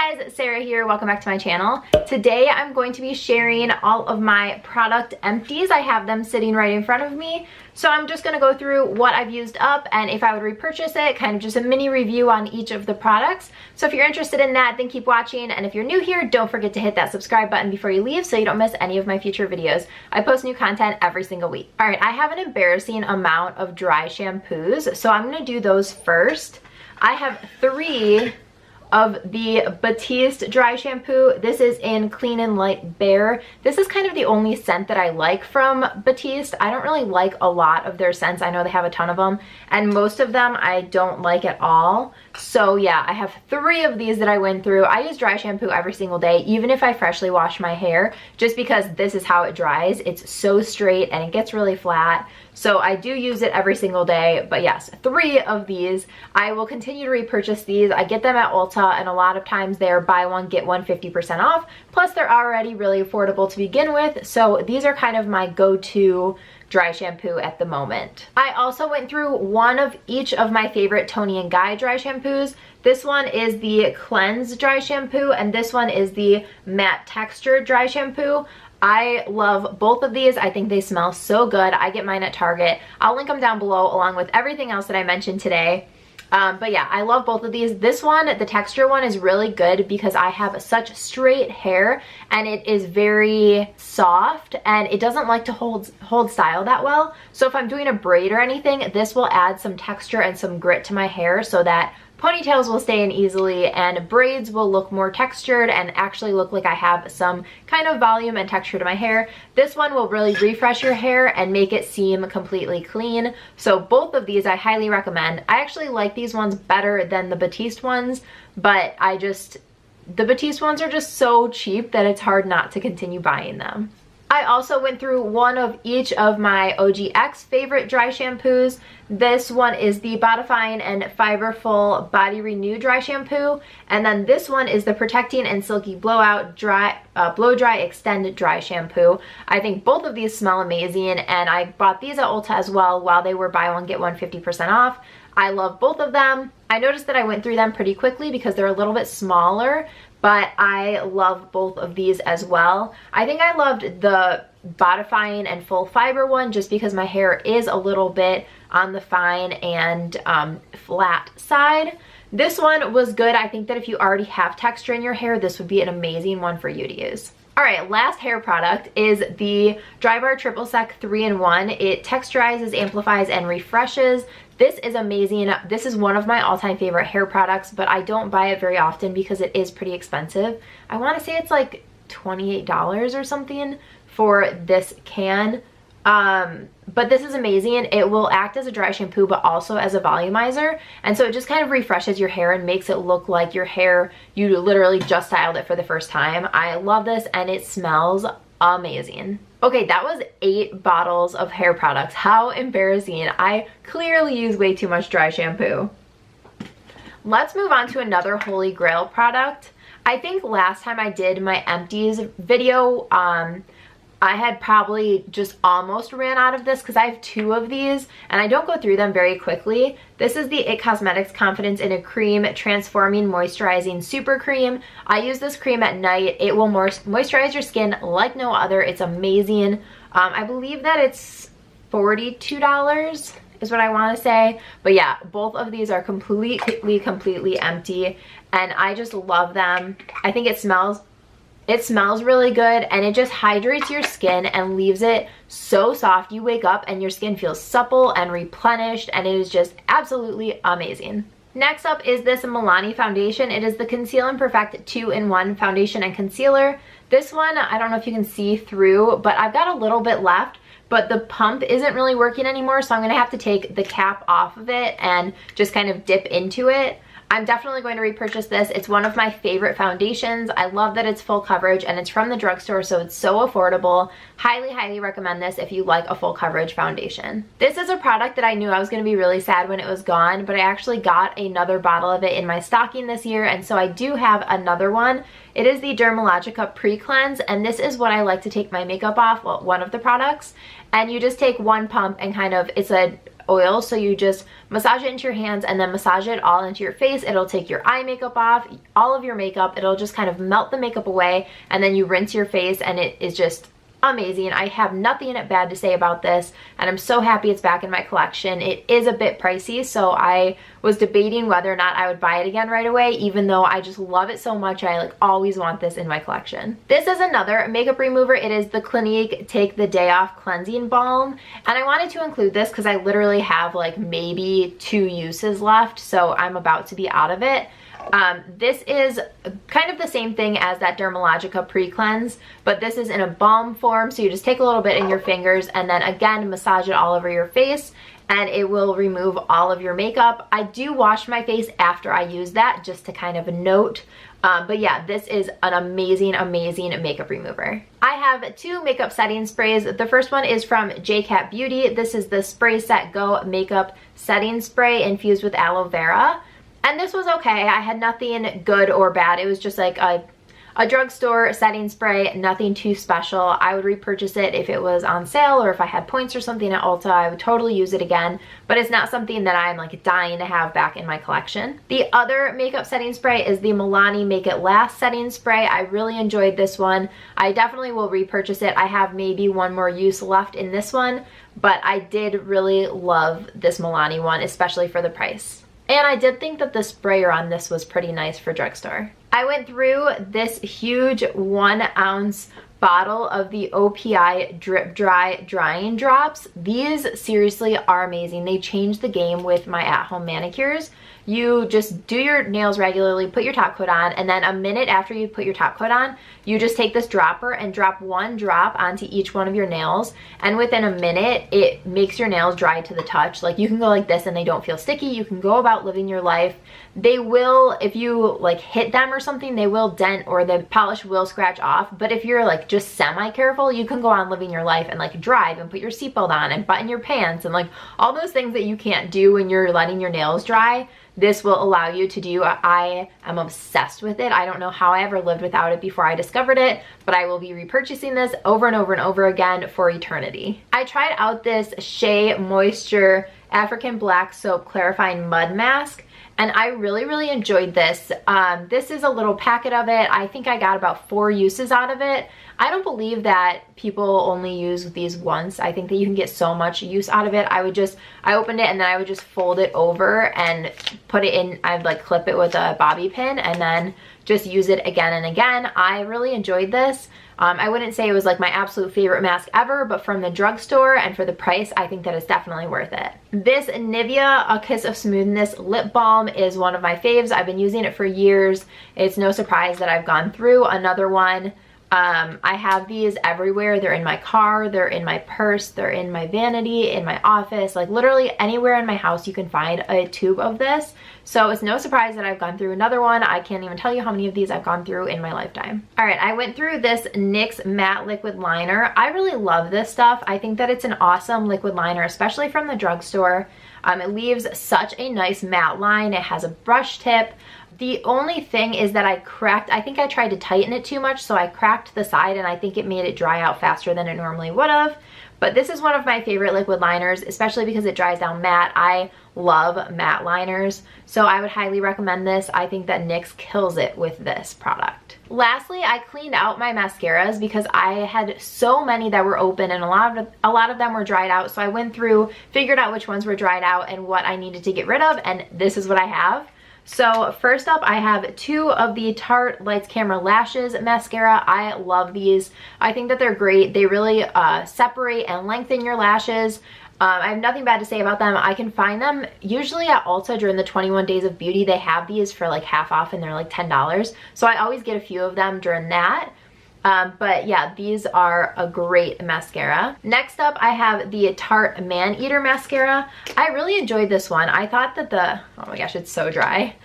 Hey guys, Sarah here. Welcome back to my channel. Today I'm going to be sharing all of my product empties. I have them sitting right in front of me. So I'm just going to go through what I've used up and if I would repurchase it, kind of just a mini review on each of the products. So if you're interested in that, then keep watching. And if you're new here, don't forget to hit that subscribe button before you leave so you don't miss any of my future videos. I post new content every single week. All right, I have an embarrassing amount of dry shampoos, so I'm going to do those first. I have 3 of the Batiste dry shampoo. This is in Clean and Light Bare. This is kind of the only scent that I like from Batiste. I don't really like a lot of their scents. I know they have a ton of them, and most of them I don't like at all. So yeah, I have 3 of these that I went through. I use dry shampoo every single day, even if I freshly wash my hair, just because this is how it dries. It's so straight and it gets really flat. So I do use it every single day, but yes, 3 of these. I will continue to repurchase these. I get them at Ulta, and a lot of times they're buy one, get one 50% off. Plus they're already really affordable to begin with. So these are kind of my go-to dry shampoo at the moment. I also went through one of each of my favorite Toni & Guy dry shampoos. This one is the Cleanse dry shampoo, and this one is the Matte Texture dry shampoo. I love both of these. I think they smell so good. I get mine at Target. I'll link them down below along with everything else that I mentioned today. But yeah, I love both of these. This one, the texture one, is really good because I have such straight hair and it is very soft and it doesn't like to hold style that well. So if I'm doing a braid or anything, this will add some texture and some grit to my hair so that ponytails will stay in easily and braids will look more textured and actually look like I have some kind of volume and texture to my hair. This one will really refresh your hair and make it seem completely clean. So both of these I highly recommend. I actually like these ones better than the Batiste ones, but the Batiste ones are just so cheap that it's hard not to continue buying them. I also went through one of each of my OGX favorite dry shampoos. This one is the Bodifying and Fiberful Body Renew dry shampoo, and then this one is the Protecting and Silky Blowout Blow Dry Extend dry shampoo. I think both of these smell amazing, and I bought these at Ulta as well while they were buy one get one 50% off. I love both of them. I noticed that I went through them pretty quickly because they're a little bit smaller, but I love both of these as well. I think I loved the Bodifying and Full Fiber one just because my hair is a little bit on the fine and flat side. This one was good. I think that if you already have texture in your hair, this would be an amazing one for you to use. Alright, last hair product is the Drybar Triple Sec 3-in-1. It texturizes, amplifies, and refreshes. This is amazing. This is one of my all-time favorite hair products, but I don't buy it very often because it is pretty expensive. I want to say it's like $28 or something for this can. But this is amazing. It will act as a dry shampoo but also as a volumizer, and so it just kind of refreshes your hair and makes it look like your hair, you literally just styled it for the first time. I love this and it smells amazing. Okay, that was 8 bottles of hair products. How embarrassing. I clearly use way too much dry shampoo. Let's move on to another holy grail product. I think last time I did my empties video, I had probably just almost ran out of this because I have 2 of these and I don't go through them very quickly. This is the IT Cosmetics Confidence in a Cream Transforming Moisturizing Super Cream. I use this cream at night. It will moisturize your skin like no other. It's amazing. I believe that it's $42 is what I want to say. But yeah, both of these are completely empty and I just love them. I think it smells really good and it just hydrates your skin and leaves it so soft. You wake up and your skin feels supple and replenished and it is just absolutely amazing. Next up is this Milani foundation. It is the Conceal and Perfect 2-in-1 foundation and concealer. This one, I don't know if you can see through, but I've got a little bit left, but the pump isn't really working anymore, so I'm gonna have to take the cap off of it and just kind of dip into it. I'm definitely going to repurchase this. It's one of my favorite foundations. I love that it's full coverage and it's from the drugstore, so it's so affordable. Highly recommend this if you like a full coverage foundation. This is a product that I knew I was going to be really sad when it was gone, but I actually got another bottle of it in my stocking this year, and so I do have another one. It is the Dermalogica Pre Cleanse, and this is what I like to take my makeup off, well, one of the products. And you just take one pump and kind of, it's a oil, so you just massage it into your hands and then massage it all into your face. It'll take your eye makeup off, all of your makeup. It'll just kind of melt the makeup away, and then you rinse your face, and it is just amazing. I have nothing bad to say about this, and I'm so happy it's back in my collection. It is a bit pricey, so I was debating whether or not I would buy it again right away, even though I just love it so much. I like always want this in my collection. This is another makeup remover. It is the Clinique Take the Day Off Cleansing Balm, and I wanted to include this because I literally have like maybe 2 uses left, so I'm about to be out of it. This is kind of the same thing as that Dermalogica Pre Cleanse, but this is in a balm form, so you just take a little bit in your fingers and then again massage it all over your face, and it will remove all of your makeup. I do wash my face after I use that, just to kind of note. But yeah, this is an amazing makeup remover. I have 2 makeup setting sprays. The first one is from JCat Beauty. This is the Spray Set Go Makeup Setting Spray infused with aloe vera. And this was okay. I had nothing good or bad. It was just like a drugstore setting spray, nothing too special. I would repurchase it if it was on sale, or if I had points or something at Ulta, I would totally use it again, but it's not something that I'm like dying to have back in my collection. The other makeup setting spray is the Milani Make It Last setting spray. I really enjoyed this one. I definitely will repurchase it. I have maybe 1 more use left in this one, but I did really love this Milani one, especially for the price. And I did think that the sprayer on this was pretty nice for drugstore. I went through this huge 1 ounce bottle of the OPI Drip Dry Drying Drops. These seriously are amazing. They changed the game with my at-home manicures. You just do your nails regularly, put your top coat on, and then a minute after you put your top coat on, you just take this dropper and drop 1 drop onto each one of your nails, and within a minute, it makes your nails dry to the touch. Like, you can go like this and they don't feel sticky. You can go about living your life. They will, if you like hit them or something, they will dent or the polish will scratch off. But if you're like just semi-careful, you can go on living your life and like drive and put your seatbelt on and button your pants and like all those things that you can't do when you're letting your nails dry. This will allow you to do. I am obsessed with it. I don't know how I ever lived without it before I discovered it, but I will be repurchasing this over and over and over again for eternity. I tried out this Shea Moisture African Black Soap Clarifying Mud Mask, and I really enjoyed this. This is a little packet of it. I think I got about 4 uses out of it. I don't believe that people only use these once. I think that you can get so much use out of it. I opened it and then I would just fold it over and put it in, I'd like clip it with a bobby pin and then just use it again and again. I really enjoyed this. I wouldn't say it was like my absolute favorite mask ever, but from the drugstore and for the price, I think that it's definitely worth it. This Nivea A Kiss of Smoothness Lip Balm is one of my faves. I've been using it for years. It's no surprise that I've gone through another one. I have these everywhere. They're in my car, they're in my purse, they're in my vanity, in my office, like literally anywhere in my house you can find a tube of this. So it's no surprise that I've gone through another one. I can't even tell you how many of these I've gone through in my lifetime. All right, I went through this NYX Matte Liquid Liner. I really love this stuff. I think that it's an awesome liquid liner, especially from the drugstore. It leaves such a nice matte line. It has a brush tip. The only thing is that I think I tried to tighten it too much, so I cracked the side and I think it made it dry out faster than it normally would have. But this is one of my favorite liquid liners, especially because it dries down matte. I love matte liners, so I would highly recommend this. I think that NYX kills it with this product. Lastly, I cleaned out my mascaras because I had so many that were open and a lot of them were dried out. So I went through, figured out which ones were dried out and what I needed to get rid of, and this is what I have. So first up, I have 2 of the Tarte Lights Camera Lashes mascara. I love these. I think that they're great. They really separate and lengthen your lashes. I have nothing bad to say about them. I can find them usually at Ulta during the 21 Days of Beauty. They have these for like half off and they're like $10. So I always get a few of them during that. But yeah, these are a great mascara. Next up, I have the Tarte Man Eater Mascara. I really enjoyed this one. I thought that oh my gosh, it's so dry.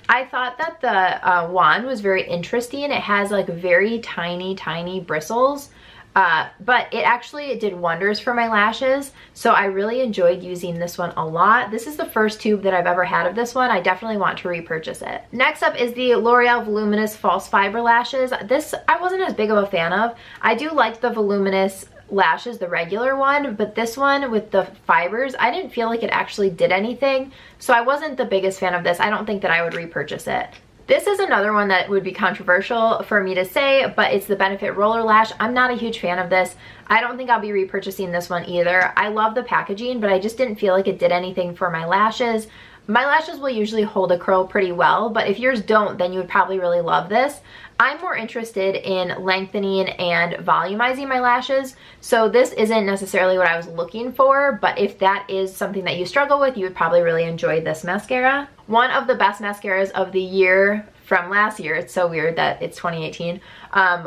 I thought that the wand was very interesting. It has like very tiny bristles. But it actually did wonders for my lashes, so I really enjoyed using this one a lot. This is the first tube that I've ever had of this one. I definitely want to repurchase it. Next up is the L'Oreal Voluminous False Fiber Lashes. This I wasn't as big of a fan of. I do like the Voluminous lashes, the regular one, but this one with the fibers, I didn't feel like it actually did anything. So I wasn't the biggest fan of this. I don't think that I would repurchase it. This is another one that would be controversial for me to say, but it's the Benefit Roller Lash. I'm not a huge fan of this. I don't think I'll be repurchasing this one either. I love the packaging, but I just didn't feel like it did anything for my lashes. My lashes will usually hold a curl pretty well, but if yours don't, then you would probably really love this. I'm more interested in lengthening and volumizing my lashes, so this isn't necessarily what I was looking for, but if that is something that you struggle with, you would probably really enjoy this mascara. One of the best mascaras of the year from last year, it's so weird that it's 2018,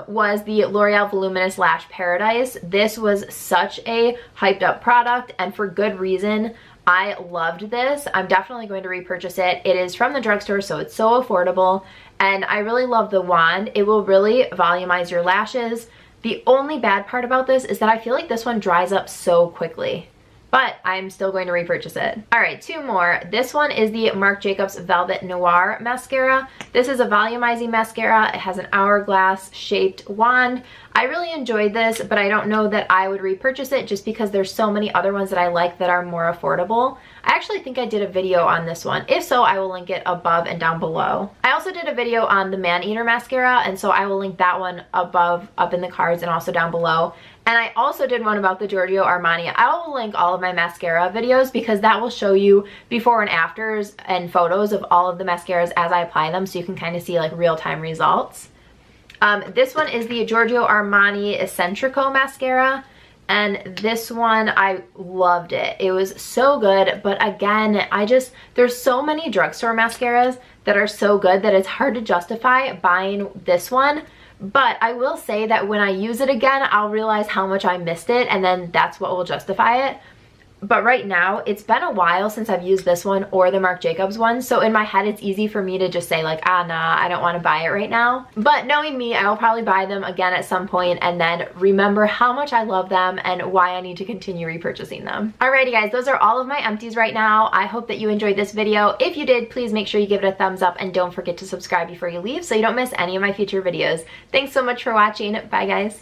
was the L'Oreal Voluminous Lash Paradise. This was such a hyped up product, and for good reason. I loved this. I'm definitely going to repurchase it. It is from the drugstore, so it's so affordable, and I really love the wand. It will really volumize your lashes. The only bad part about this is that I feel like this one dries up so quickly, but I'm still going to repurchase it. All right, two more. This one is the Marc Jacobs Velvet Noir Mascara. This is a volumizing mascara. It has an hourglass shaped wand. I really enjoyed this, but I don't know that I would repurchase it just because there's so many other ones that I like that are more affordable. I actually think I did a video on this one. If so, I will link it above and down below. I also did a video on the Man Eater mascara, and so I will link that one above, up in the cards, and also down below. And I also did one about the Giorgio Armani. I will link all of my mascara videos because that will show you before and afters and photos of all of the mascaras as I apply them, so you can kind of see like real-time results. This one is the Giorgio Armani Eccentrico mascara, and this one, I loved it. It was so good, but again, there's so many drugstore mascaras that are so good that it's hard to justify buying this one. But I will say that when I use it again, I'll realize how much I missed it, and then that's what will justify it. But right now, it's been a while since I've used this one or the Marc Jacobs one, so in my head, it's easy for me to just say like, ah, nah, I don't want to buy it right now. But knowing me, I will probably buy them again at some point and then remember how much I love them and why I need to continue repurchasing them. Alrighty guys, those are all of my empties right now. I hope that you enjoyed this video. If you did, please make sure you give it a thumbs up and don't forget to subscribe before you leave so you don't miss any of my future videos. Thanks so much for watching. Bye guys.